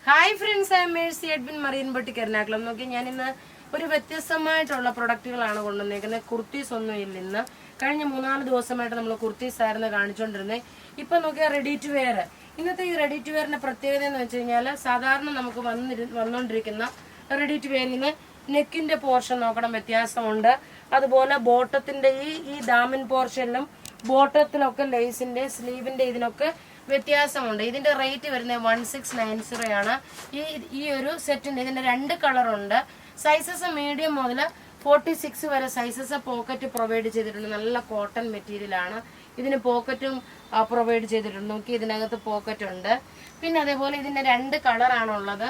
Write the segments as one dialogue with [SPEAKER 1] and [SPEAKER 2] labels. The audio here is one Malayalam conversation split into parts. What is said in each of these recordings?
[SPEAKER 1] Hi friends, I M Mercy Edwin marine boutique Ernakulam. നോക്കി ഞാൻ ഇന്ന് ഒരു വ്യത്യസ്തമായിട്ടുള്ള പ്രൊഡക്റ്റുകളാണ് കൊണ്ടുവന്നിരിക്കുന്നത്. കുർത്തീസ് ഒന്നും ഇല്ല. ഇന്ന് കഴിഞ്ഞ 3-4 ദിവസമായിട്ട് നമ്മൾ കുർത്തീസ് ആയിരുന്നു കാണിച്ചുകൊണ്ടിരുന്നത്. ഇപ്പൊ നോക്കിയാൽ റെഡി ടു വെയർ. ഇന്നത്തെ ഈ റെഡി ടു വെയറിന്റെ പ്രത്യേകത എന്ന് വെച്ച് കഴിഞ്ഞാൽ സാധാരണ നമുക്ക് വന്നുകൊണ്ടിരിക്കുന്ന റെഡി ടു വെയറിന് നെക്കിന്റെ പോർഷൻ നോക്കണം, വ്യത്യാസമുണ്ട്. അതുപോലെ ബോട്ടത്തിന്റെ ഈ ഡാമിൻ പോർഷനിലും ബോട്ടത്തിലൊക്കെ ലേസിന്റെ സ്ലീവിന്റെ ഇതിനൊക്കെ വ്യത്യാസമുണ്ട്. ഇതിന്റെ റേറ്റ് വരുന്നത് 1690 ആണ്. ഈ ഒരു സെറ്റിന്റെ ഇതിന്റെ 2 കളറുണ്ട്. സൈസസ് മീഡിയം മുതൽ 46 വരെ സൈസസ്. പോക്കറ്റ് പ്രൊവൈഡ് ചെയ്തിട്ടുണ്ട്. നല്ല കോട്ടൺ മെറ്റീരിയൽ ആണ്. ഇതിന് പോക്കറ്റും പ്രൊവൈഡ് ചെയ്തിട്ടുണ്ട്. നോക്കി, ഇതിനകത്ത് പോക്കറ്റ് ഉണ്ട്. പിന്നെ അതേപോലെ ഇതിന്റെ 2 കളറാണുള്ളത്.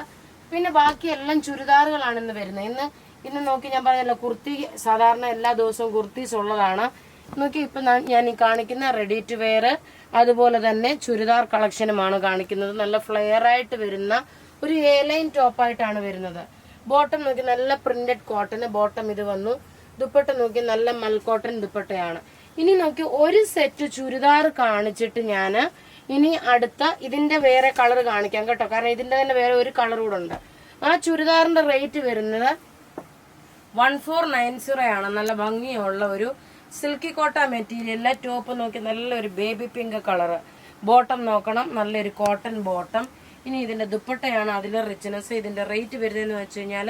[SPEAKER 1] പിന്നെ ബാക്കി എല്ലാം ചുരിദാറുകളാണ് ഇന്ന് വരുന്നത്. ഇന്ന് നോക്കി, ഞാൻ പറഞ്ഞല്ലോ കുർത്തി സാധാരണ എല്ലാ ദിവസവും കുർത്തീസ് ഉള്ളതാണ്. നോക്കി, ഇപ്പൊ ഞാൻ ഈ കാണിക്കുന്ന റെഡി ടു വെയർ അതുപോലെ തന്നെ ചുരിദാർ കളക്ഷനുമാണ് കാണിക്കുന്നത്. നല്ല ഫ്ലെയർ ആയിട്ട് വരുന്ന ഒരു എ ലൈൻ ടോപ്പായിട്ടാണ് വരുന്നത്. ബോട്ടം നോക്കി നല്ല പ്രിന്റഡ് കോട്ടൺ ബോട്ടം ഇത് വന്നു. ദുപ്പട്ട നോക്കി നല്ല മൽക്കോട്ടൺ ദുപ്പട്ടയാണ്. ഇനി നോക്കി ഒരു സെറ്റ് ചുരിദാർ കാണിച്ചിട്ട് ഞാൻ ഇനി അടുത്ത ഇതിന്റെ വേറെ കളർ കാണിക്കാം കേട്ടോ. കാരണം ഇതിന്റെ തന്നെ വേറെ ഒരു കളർ കൂടെ ഉണ്ട്. ആ ചുരിദാറിന്റെ റേറ്റ് വരുന്നത് 1490 ആണ്. നല്ല ഭംഗിയുള്ള ഒരു സിൽക്കി കോട്ട മെറ്റീരിയലിലെ ടോപ്പ് നോക്കി നല്ലൊരു ബേബി പിങ്ക് കളറ്. ബോട്ടം നോക്കണം, നല്ലൊരു കോട്ടൺ ബോട്ടം. ഇനി ഇതിന്റെ ദുപ്പട്ടയാണ് അതിലെ റിച്ച്നെസ്. ഇതിന്റെ റേറ്റ് വരുന്നതെന്ന് വെച്ച് കഴിഞ്ഞാൽ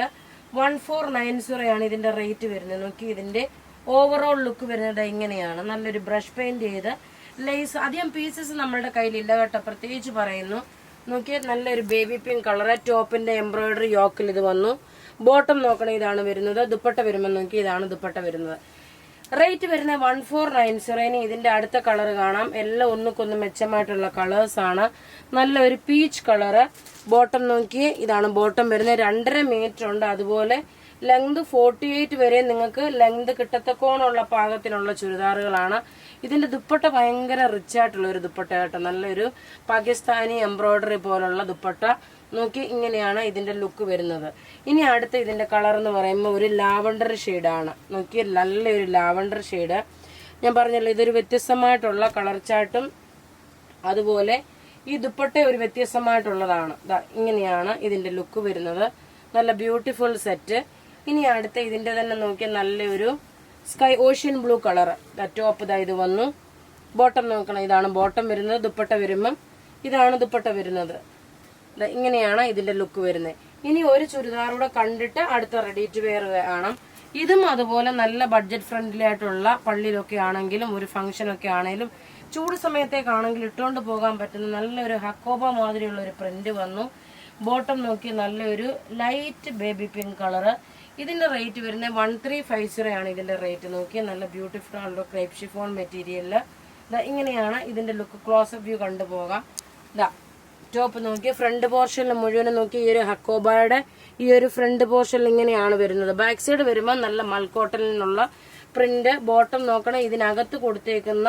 [SPEAKER 1] 1490 ആണ് ഇതിന്റെ റേറ്റ് വരുന്നത്. നോക്കി, ഇതിന്റെ ഓവറോൾ ലുക്ക് വരുന്നത് ഇങ്ങനെയാണ്. നല്ലൊരു ബ്രഷ് പെയിന്റ് ചെയ്ത് ലേസ്. അധികം പീസസ് നമ്മളുടെ കയ്യിലില്ല കേട്ടോ, പ്രത്യേകിച്ച് പറയുന്നു. നോക്കിയാൽ നല്ലൊരു ബേബി പിങ്ക് കളറ്. ടോപ്പിന്റെ എംബ്രോയിഡറി യോക്കിൽ ഇത് വന്നു. ബോട്ടം നോക്കണം, ഇതാണ് വരുന്നത്. ദുപ്പട്ട വരുമ്പോൾ നോക്കി, ഇതാണ് ദുപ്പട്ട വരുന്നത്. റേറ്റ് വരുന്നത് 1490. ഇതിന്റെ അടുത്ത കളർ കാണാം. എല്ലാം ഒന്നുകൊന്ന് മെച്ചമായിട്ടുള്ള കളേഴ്സ് ആണ്. നല്ലൊരു പീച്ച് കളറ്. ബോട്ടം നോക്കിയേ, ഇതാണ് ബോട്ടം വരുന്നത്. 2.5 മീറ്റർ ഉണ്ട്. അതുപോലെ ലെങ്ത് 48 വരെ നിങ്ങൾക്ക് ലെങ്ത് കിട്ടത്തക്കോണുള്ള പാകത്തിനുള്ള ചുരിദാറുകളാണ്. ഇതിന്റെ ദുപ്പട്ട ഭയങ്കര റിച്ച് ആയിട്ടുള്ള ഒരു ദുപ്പട്ട കേട്ടോ. നല്ലൊരു പാകിസ്ഥാനി എംബ്രോയിഡറി പോലുള്ള ദുപ്പട്ട. നോക്കി, ഇങ്ങനെയാണ് ഇതിന്റെ ലുക്ക് വരുന്നത്. ഇനി അടുത്ത ഇതിന്റെ കളർ എന്ന് പറയുമ്പോൾ ഒരു ലാവണ്ടർ ഷെയ്ഡാണ്. നോക്കി, നല്ലൊരു ലാവണ്ടർ ഷെയ്ഡ്. ഞാൻ പറഞ്ഞല്ലോ ഇതൊരു വ്യത്യസ്തമായിട്ടുള്ള കളർ ചാർട്ടും അതുപോലെ ഈ ദുപ്പട്ട ഒരു വ്യത്യസ്തമായിട്ടുള്ളതാണ്. ഇങ്ങനെയാണ് ഇതിന്റെ ലുക്ക് വരുന്നത്. നല്ല ബ്യൂട്ടിഫുൾ സെറ്റ്. ഇനി അടുത്ത ഇതിന്റെ തന്നെ നോക്കിയാൽ നല്ലൊരു sky ocean blue colour. Top ഇത് വന്നു. ബോട്ടം നോക്കണം, ഇതാണ് ബോട്ടം വരുന്നത്. ദുപ്പട്ട വരുമ്പം ഇതാണ് ദുപ്പട്ട വരുന്നത്. ഇങ്ങനെയാണ് ഇതിന്റെ ലുക്ക് വരുന്നത്. ഇനി ഒരു ചുരിദാറൂടെ കണ്ടിട്ട് അടുത്ത റെഡി ടു വെയർ കാണാം. ഇതും അതുപോലെ നല്ല ബഡ്ജറ്റ് ഫ്രണ്ട്ലി ആയിട്ടുള്ള പള്ളിയിലൊക്കെ ആണെങ്കിലും ഒരു ഫംഗ്ഷനൊക്കെ ആണെങ്കിലും ചൂട് സമയത്തേക്കാണെങ്കിലും ഇട്ടുകൊണ്ട് പോകാൻ പറ്റുന്ന നല്ലൊരു ഹക്കോബ മാതിരിയുള്ള ഒരു പ്രിന്റ് വന്നു. ബോട്ടം നോക്കി നല്ലൊരു ലൈറ്റ് ബേബി പിങ്ക് കളറ്. ഇതിന്റെ റേറ്റ് വരുന്നത് 1350 ആണ്. ഇതിന്റെ റേറ്റ് നോക്കി, നല്ല ബ്യൂട്ടിഫുൾ ആയിട്ടുള്ള ക്രേപ്പ് ഷിഫോൺ മെറ്റീരിയലില് ഇങ്ങനെയാണ് ഇതിന്റെ ലുക്ക്. ക്ലോസപ്പ് വ്യൂ കണ്ടുപോകാം. ടോപ്പ് നോക്കി ഫ്രണ്ട് പോർഷനിൽ മുഴുവനും നോക്കി ഈ ഒരു ഹക്കോബയുടെ ഈ ഒരു ഫ്രണ്ട് പോർഷനിൽ ഇങ്ങനെയാണ് വരുന്നത്. ബാക്ക് സൈഡ് വരുമ്പോൾ നല്ല മൽക്കോട്ടനിൽ നിന്നുള്ള പ്രിന്റ്. ബോട്ടം നോക്കണം, ഇതിനകത്ത് കൊടുത്തേക്കുന്ന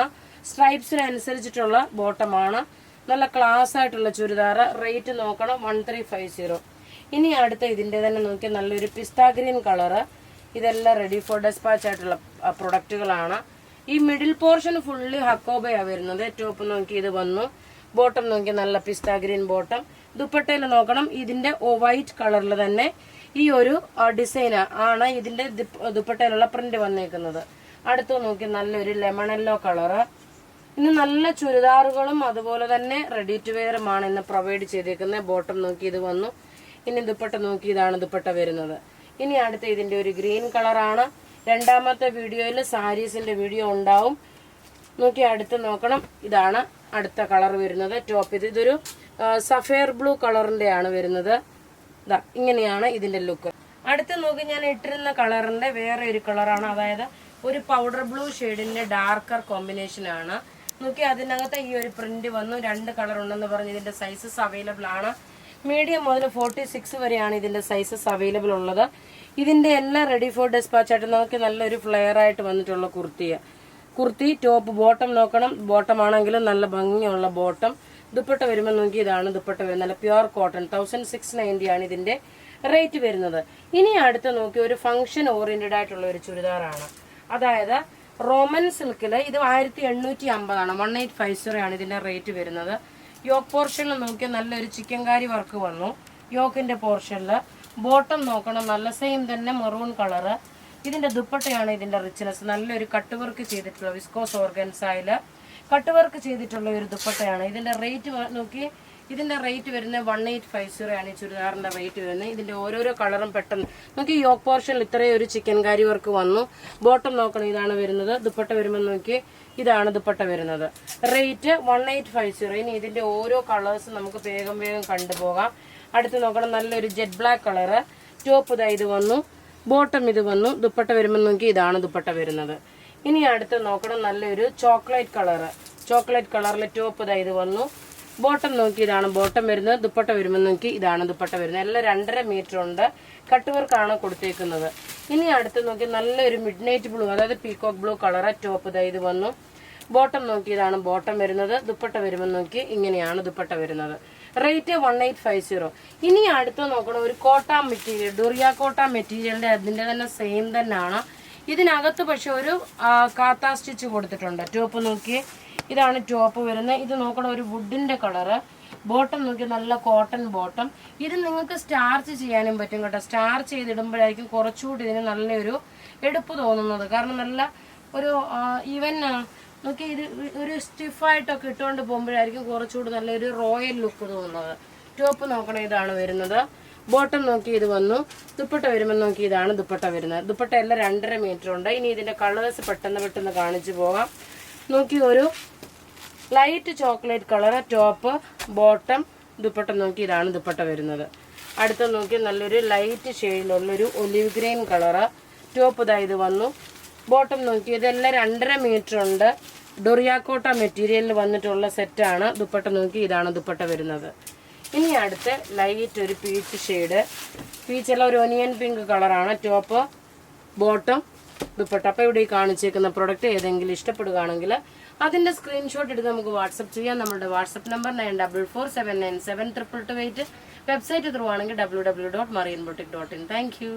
[SPEAKER 1] സ്ട്രൈപ്സിനനുസരിച്ചിട്ടുള്ള ബോട്ടമാണ്. നല്ല ക്ലാസ് ആയിട്ടുള്ള ചുരിദാർ. റേറ്റ് നോക്കണം 1350. ഇനി അടുത്ത ഇതിന്റെ തന്നെ നോക്കി നല്ലൊരു പിസ്ത ഗ്രീൻ കളറ്. ഇതെല്ലാം റെഡി ഫോർ ഡെസ്പാച്ച് ആയിട്ടുള്ള പ്രൊഡക്റ്റുകളാണ്. ഈ മിഡിൽ പോർഷൻ ഫുള്ളി ഹക്കോബയാ വരുന്നത്. ടോപ്പ് നോക്കി ഇത് വന്നു. ബോട്ടം നോക്കി നല്ല പിസ്ത ഗ്രീൻ ബോട്ടം. ദുപ്പട്ടയിൽ നോക്കണം, ഇതിന്റെ വൈറ്റ് കളറിൽ തന്നെ ഈ ഒരു ഡിസൈൻ ആണ് ഇതിന്റെ ദുപ്പട്ടയിലുള്ള പ്രിന്റ് വന്നേക്കുന്നത്. അടുത്ത് നോക്കി നല്ലൊരു ലെമൺ യെല്ലോ കളറ്. ഇന്ന് നല്ല ചുരിദാറുകളും അതുപോലെ തന്നെ റെഡി ടു വെയറുമാണ് ഇന്ന് പ്രൊവൈഡ് ചെയ്തേക്കുന്നത്. ബോട്ടം നോക്കി ഇത് വന്നു. ഇനി ദുപ്പട്ട നോക്കി, ഇതാണ് ദുപ്പട്ട വരുന്നത്. ഇനി അടുത്ത ഇതിന്റെ ഒരു ഗ്രീൻ കളറാണ്. രണ്ടാമത്തെ വീഡിയോയിൽ സാരീസിന്റെ വീഡിയോ ഉണ്ടാവും. നോക്കി അടുത്ത് നോക്കണം, ഇതാണ് അടുത്ത കളർ വരുന്നത്. ടോപ്പ് ഇതൊരു സഫയർ ബ്ലൂ കളറിന്റെ ആണ് വരുന്നത്. ഇങ്ങനെയാണ് ഇതിന്റെ ലുക്ക്. അടുത്ത് നോക്കി ഞാൻ ഇട്ടിരുന്ന കളറിന്റെ വേറെ ഒരു കളറാണ്. അതായത് ഒരു പൗഡർ ബ്ലൂ ഷെയ്ഡിന്റെ ഡാർക്കർ കോമ്പിനേഷൻ ആണ്. നോക്കി, അതിനകത്ത് ഈ ഒരു പ്രിന്റ് വന്നു. 2 കളർ ഉണ്ടെന്ന് പറഞ്ഞ് ഇതിന്റെ സൈസസ് അവൈലബിൾ ആണ്. മീഡിയം മുതൽ 46 വരെയാണ് ഇതിന്റെ സൈസസ് അവൈലബിൾ ഉള്ളത്. ഇതിന്റെ എല്ലാം റെഡി ഫോർ ഡെസ്പാച്ച് ആയിട്ട് നമുക്ക് നല്ലൊരു ഫ്ലെയർ ആയിട്ട് വന്നിട്ടുള്ള കുർത്തി. ടോപ്പ് ബോട്ടം നോക്കണം, ബോട്ടം ആണെങ്കിലും നല്ല ഭംഗിയുള്ള ബോട്ടം. ദുപ്പട്ട വരുമ്പോൾ നോക്കി, ഇതാണ് ദുപ്പട്ട വരുന്നത്. നല്ല പ്യുവർ കോട്ടൺ. 1690 ആണ് ഇതിന്റെ റേറ്റ് വരുന്നത്. ഇനി അടുത്ത് നോക്കി ഒരു ഫംഗ്ഷൻ ഓറിയന്റഡ് ആയിട്ടുള്ള ഒരു ചുരിദാറാണ്. അതായത് റോമൻ സിൽക്കില് ഇത് 1850 ആണ്. 1850 ആണ് ഇതിന്റെ റേറ്റ് വരുന്നത്. യോക്ക് പോർഷനിൽ നോക്കിയാൽ നല്ലൊരു ചിക്കൻ കാരി വർക്ക് വന്നു. യോക്കിന്റെ പോർഷനില്. ബോട്ടം നോക്കണം, നല്ല സെയിം തന്നെ മെറൂൺ കളറ്. ഇതിന്റെ ദുപ്പട്ടയാണ് ഇതിന്റെ റിച്ച്നെസ്. നല്ലൊരു കട്ട് വർക്ക് ചെയ്തിട്ടുള്ള വിസ്കോസ് ഓർഗൻസായില് കട്ട് വർക്ക് ചെയ്തിട്ടുള്ള ഒരു ദുപ്പട്ടയാണ്. ഇതിന്റെ റേറ്റ് നോക്കി, ഇതിന്റെ റേറ്റ് വരുന്നത് 1850 ആണ് ഈ ചുരിദാറിന്റെ റേറ്റ് വരുന്നത്. ഇതിന്റെ ഓരോരോ കളറും പെട്ടെന്ന് നോക്കി. യോക്ക് പോർഷനിൽ ഇത്രയും ഒരു ചിക്കൻ കാരി വർക്ക് വന്നു. ബോട്ടം നോക്കണം, ഇതാണ് വരുന്നത്. ദുപ്പട്ട വരുമ്പോൾ നോക്കി, ഇതാണ് ദുപ്പട്ട വരുന്നത്. റേറ്റ് 1850. ഇനി ഇതിന്റെ ഓരോ കളേഴ്സും നമുക്ക് വേഗം കണ്ടുപോകാം. അടുത്ത് നോക്കണം, നല്ലൊരു ജെറ്റ് ബ്ലാക്ക് കളറ്. ടോപ്പ് ഇതാ ഇത് വന്നു, ബോട്ടം ഇത് വന്നു. ദുപ്പട്ട വരുമ്പോൾ നോക്കി, ഇതാണ് ദുപ്പട്ട വരുന്നത്. ഇനി അടുത്ത് നോക്കണം, നല്ലൊരു ചോക്ലേറ്റ് കളറ്. ചോക്ലേറ്റ് കളറിലെ ടോപ്പ് ഇതാ ഇത് വന്നു. ബോട്ടം നോക്കി, ഇതാണ് ബോട്ടം വരുന്നത്. ദുപ്പട്ട വരുമ്പോൾ നോക്കി, ഇതാണ് ദുപ്പട്ട വരുന്നത്. എല്ലാം 2.5 മീറ്റർ ഉണ്ട്. കട്ട് വർക്കാണ് കൊടുത്തേക്കുന്നത്. ഇനി അടുത്ത് നോക്കി, നല്ലൊരു മിഡ് നൈറ്റ് ബ്ലൂ, അതായത് പീകോക്ക് ബ്ലൂ കളറ്. ടോപ്പ് ഇതാ ഇത് വന്നു. ബോട്ടം നോക്കി, ഇതാണ് ബോട്ടം വരുന്നത്. ദുപ്പട്ട വരുമ്പോൾ നോക്കി, ഇങ്ങനെയാണ് ദുപ്പട്ട വരുന്നത്. റേറ്റ് 1850. ഇനി അടുത്ത് നോക്കണം, ഒരു കോട്ട മെറ്റീരിയൽ, ഡുറിയ കോട്ട മെറ്റീരിയലിന്റെ അതിന്റെ തന്നെ സെയിം തന്നെയാണ്. ഇതിനകത്ത് പക്ഷെ ഒരു കാത്ത സ്റ്റിച്ച് കൊടുത്തിട്ടുണ്ട്. ടോപ്പ് നോക്കി, ഇതാണ് ടോപ്പ് വരുന്നത്. ഇത് നോക്കണം, ഒരു വുഡിന്റെ കളറ്. ബോട്ടം നോക്കി, നല്ല കോട്ടൺ ബോട്ടം. ഇത് നിങ്ങൾക്ക് സ്റ്റാർച്ച് ചെയ്യാനും പറ്റും കേട്ടോ. സ്റ്റാർച്ച് ചെയ്തിടുമ്പോഴായിരിക്കും കുറച്ചുകൂടി ഇതിന് നല്ലൊരു എടുപ്പ് തോന്നുന്നത്. കാരണം നല്ല ഒരു ഈവൻ നോക്കി, ഇത് ഒരു സ്റ്റിഫായിട്ടൊക്കെ ഇട്ടുകൊണ്ട് പോകുമ്പോഴായിരിക്കും കുറച്ചുകൂടി നല്ലൊരു റോയൽ ലുക്ക് തോന്നുന്നത്. ടോപ്പ് നോക്കണം, ഇതാണ് വരുന്നത്. ബോട്ടം നോക്കി ഇത് വന്നു. ദുപ്പട്ട വരുമ്പോൾ നോക്കി, ഇതാണ് ദുപ്പട്ട വരുന്നത്. ദുപ്പട്ട എല്ലാം 2.5 മീറ്റർ ഉണ്ട്. ഇനി ഇതിന്റെ കളേഴ്സ് പെട്ടെന്ന് കാണിച്ചു പോകാം. നോക്കി, ഒരു light chocolate colour. Top, bottom, dupatta നോക്കി, ഇതാണ് ദുപ്പട്ട വരുന്നത്. അടുത്ത നോക്കി, നല്ലൊരു ലൈറ്റ് ഷെയ്ഡിലുള്ളൊരു ഒലിവ് ഗ്രീൻ കളറ്. ടോപ്പ് ഇതാ ഇത് വന്നു. ബോട്ടം നോക്കി, ഇതെല്ലാം 2.5 മീറ്റർ ഉണ്ട്. ഡൊറിയാക്കോട്ട മെറ്റീരിയലിൽ വന്നിട്ടുള്ള സെറ്റാണ്. ദുപ്പട്ട നോക്കി, ഇതാണ് ദുപ്പട്ട വരുന്നത്. ഇനി അടുത്ത് ലൈറ്റ് ഒരു പീച്ച് ഷെയ്ഡ്. പീച്ചെല്ലാം ഒരു ഒനിയൻ പിങ്ക് കളറാണ്. Top, bottom, dupatta. അപ്പോൾ ഇവിടെ ഈ കാണിച്ചേക്കുന്ന പ്രൊഡക്റ്റ് ഏതെങ്കിലും ഇഷ്ടപ്പെടുകയാണെങ്കിൽ അതിന്റെ സ്ക്രീൻഷോട്ട് എടുത്ത് നമുക്ക് വാട്സപ്പ് ചെയ്യാം. നമ്മുടെ വാട്സപ്പ് നമ്പർ 9447972228. വെബ്സൈറ്റ് ത്രൂ ആണെങ്കിൽ www.marianboutique.in. Thank you.